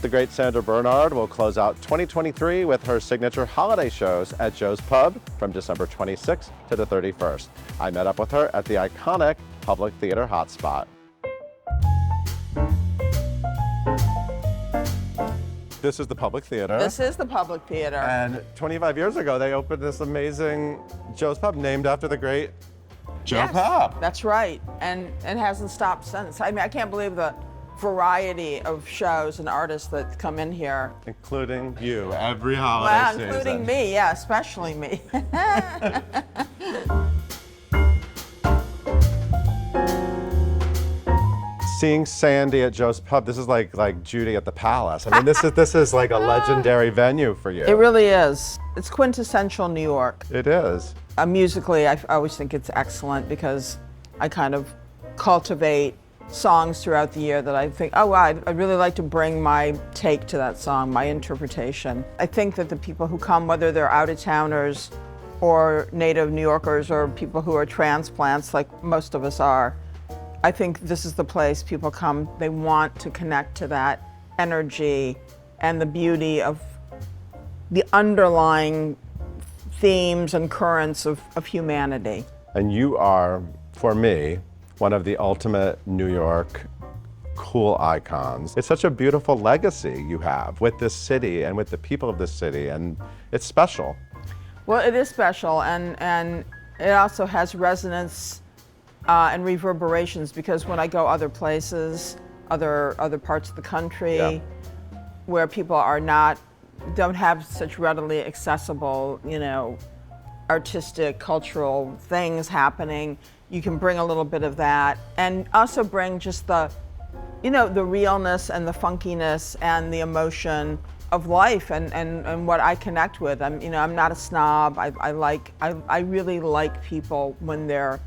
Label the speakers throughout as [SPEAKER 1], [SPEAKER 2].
[SPEAKER 1] The great Sandra Bernhard will close out 2023 with her signature holiday shows at Joose Pub from December 26th to the 31st. I met up with her at the iconic Public Theater hotspot. This is the Public Theater.
[SPEAKER 2] This is the Public Theater.
[SPEAKER 1] And 25 years ago, they opened this amazing Joose Pub named after the great Joose Pub.
[SPEAKER 2] That's right, and it hasn't stopped since. I mean, I can't believe the variety of shows and artists that come in here.
[SPEAKER 1] Including you, every holiday season.
[SPEAKER 2] Well, including me, yeah, especially me.
[SPEAKER 1] Seeing Sandy at Joose Pub, this is like Judy at the Palace. I mean, this is like a legendary venue for you.
[SPEAKER 2] It really is. It's quintessential New York.
[SPEAKER 1] It is.
[SPEAKER 2] Musically, I always think it's excellent because I kind of cultivate songs throughout the year that I think, oh wow, I'd really like to bring my take to that song, my interpretation. I think that the people who come, whether they're out-of-towners or native New Yorkers or people who are transplants like most of us are, I think this is the place people come, they want to connect to that energy and the beauty of the underlying themes and currents of humanity.
[SPEAKER 1] And you are, for me, one of the ultimate New York cool icons. It's such a beautiful legacy you have with this city and with the people of this city, and it's special.
[SPEAKER 2] Well, it is special, and it also has resonance and reverberations, because when I go other places, other parts of the country, where people don't have such readily accessible, artistic, cultural things happening, you can bring a little bit of that, and also bring just the realness and the funkiness and the emotion of life and what I connect with. I'm not a snob. I really like people when they're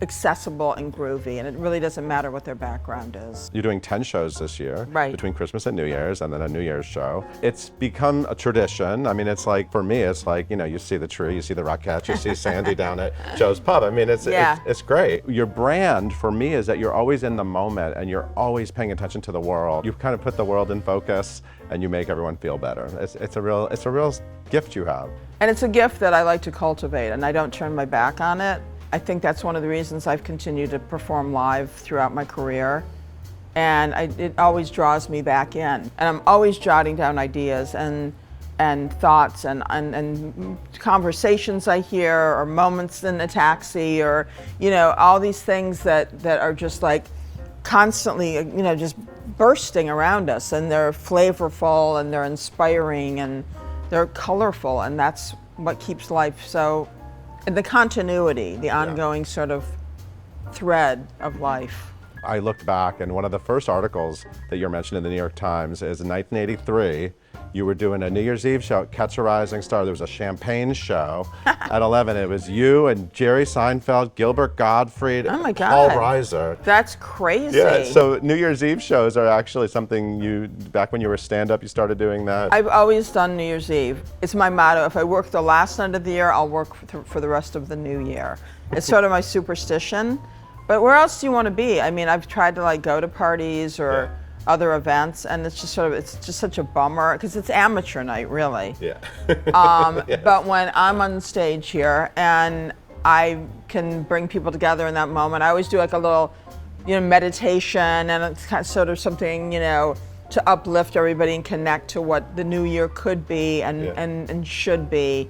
[SPEAKER 2] accessible and groovy, and it really doesn't matter what their background is.
[SPEAKER 1] You're doing 10 shows this year,
[SPEAKER 2] right,
[SPEAKER 1] between Christmas and New Year's, and then a New Year's show. It's become a tradition. I mean, it's like, for me, it's like, you see the tree, you see the Rockettes, you see Sandy down at Joose Pub. I mean, it's great. Your brand, for me, is that you're always in the moment and you're always paying attention to the world. You kind of put the world in focus and you make everyone feel better. It's a real gift you have. And
[SPEAKER 2] it's a gift that I like to cultivate, and I don't turn my back on it. I think that's one of the reasons I've continued to perform live throughout my career, and it always draws me back in. And I'm always jotting down ideas and thoughts and conversations I hear, or moments in a taxi, or all these things that are just like constantly just bursting around us, and they're flavorful and they're inspiring and they're colorful, and that's what keeps life so. And the continuity, the ongoing sort of thread of life.
[SPEAKER 1] I looked back, and one of the first articles that you're mentioned in the New York Times is in 1983, you were doing a New Year's Eve show at Catch a Rising Star. There was a champagne show at 11. It was you and Jerry Seinfeld, Gilbert Gottfried,
[SPEAKER 2] oh my God,
[SPEAKER 1] Paul Reiser.
[SPEAKER 2] That's crazy.
[SPEAKER 1] Yeah, so New Year's Eve shows are actually something back when you were stand-up, you started doing that?
[SPEAKER 2] I've always done New Year's Eve. It's my motto. If I work the last night of the year, I'll work for the rest of the new year. It's sort of my superstition. But where else do you want to be? I mean, I've tried to go to parties or other events, and it's just such a bummer, because it's amateur night, really.
[SPEAKER 1] Yeah.
[SPEAKER 2] But when I'm on stage here and I can bring people together in that moment, I always do like a little, meditation, and it's kind of sort of something, to uplift everybody and connect to what the new year could be and should be.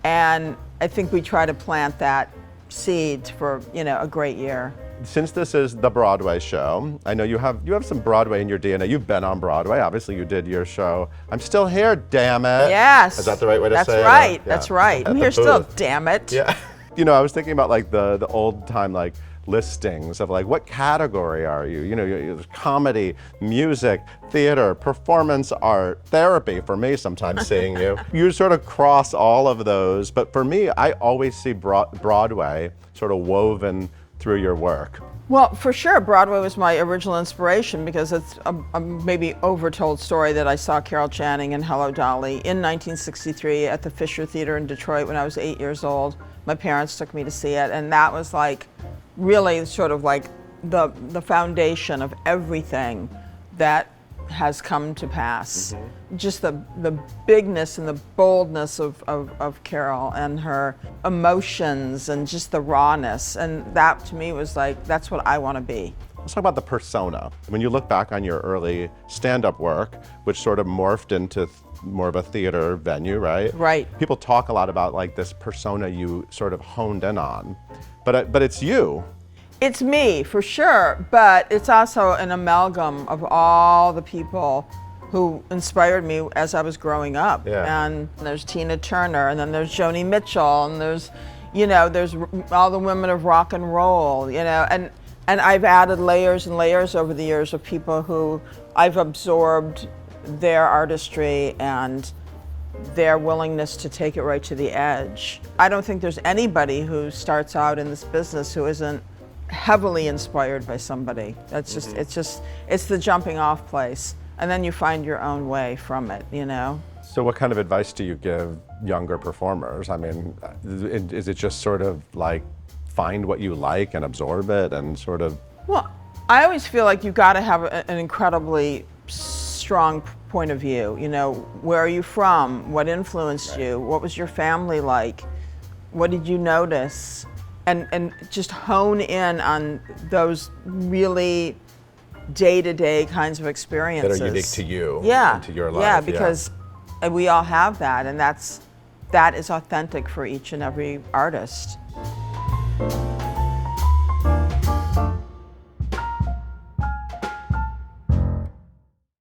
[SPEAKER 2] And I think we try to plant that seed for, a great year.
[SPEAKER 1] Since this is the Broadway show, I know you have some Broadway in your DNA. You've been on Broadway. Obviously, you did your show. I'm still here, damn it.
[SPEAKER 2] Yes.
[SPEAKER 1] Is that the right way to say
[SPEAKER 2] That's
[SPEAKER 1] it?
[SPEAKER 2] right. That's right. I'm here still, damn it.
[SPEAKER 1] Yeah. I was thinking about the old time listings of what category are you? Comedy, music, theater, performance art, therapy for me sometimes seeing you. You sort of cross all of those, but for me, I always see Broadway sort of woven through your work.
[SPEAKER 2] Well, for sure, Broadway was my original inspiration, because it's a maybe overtold story that I saw Carol Channing in Hello, Dolly in 1963 at the Fisher Theater in Detroit when I was 8 years old. My parents took me to see it, and that was really sort of the foundation of everything that has come to pass. Just the bigness and the boldness of Carol and her emotions and just the rawness. And that to me was like, that's what I want to be.
[SPEAKER 1] Let's talk about the persona. When you look back on your early stand-up work, which sort of morphed into more of a theater venue, right?
[SPEAKER 2] Right.
[SPEAKER 1] People talk a lot about like this persona you sort of honed in on, but it's you.
[SPEAKER 2] It's me, for sure, but it's also an amalgam of all the people who inspired me as I was growing up.
[SPEAKER 1] Yeah.
[SPEAKER 2] And there's Tina Turner, and then there's Joni Mitchell, and there's, there's all the women of rock and roll, and I've added layers and layers over the years of people who I've absorbed their artistry and their willingness to take it right to the edge. I don't think there's anybody who starts out in this business who isn't heavily inspired by somebody. That's just, it's the jumping off place. And then you find your own way from it,
[SPEAKER 1] So what kind of advice do you give younger performers? I mean, is it just sort of like find what you like and absorb it and sort of?
[SPEAKER 2] Well, I always feel like you've got to have an incredibly strong point of view. Where are you from? What influenced you? What was your family like? What did you notice? And just hone in on those really day-to-day kinds of experiences.
[SPEAKER 1] That are unique to you.
[SPEAKER 2] Yeah.
[SPEAKER 1] And to your life.
[SPEAKER 2] Yeah, because we all have that, and that is authentic for each and every artist.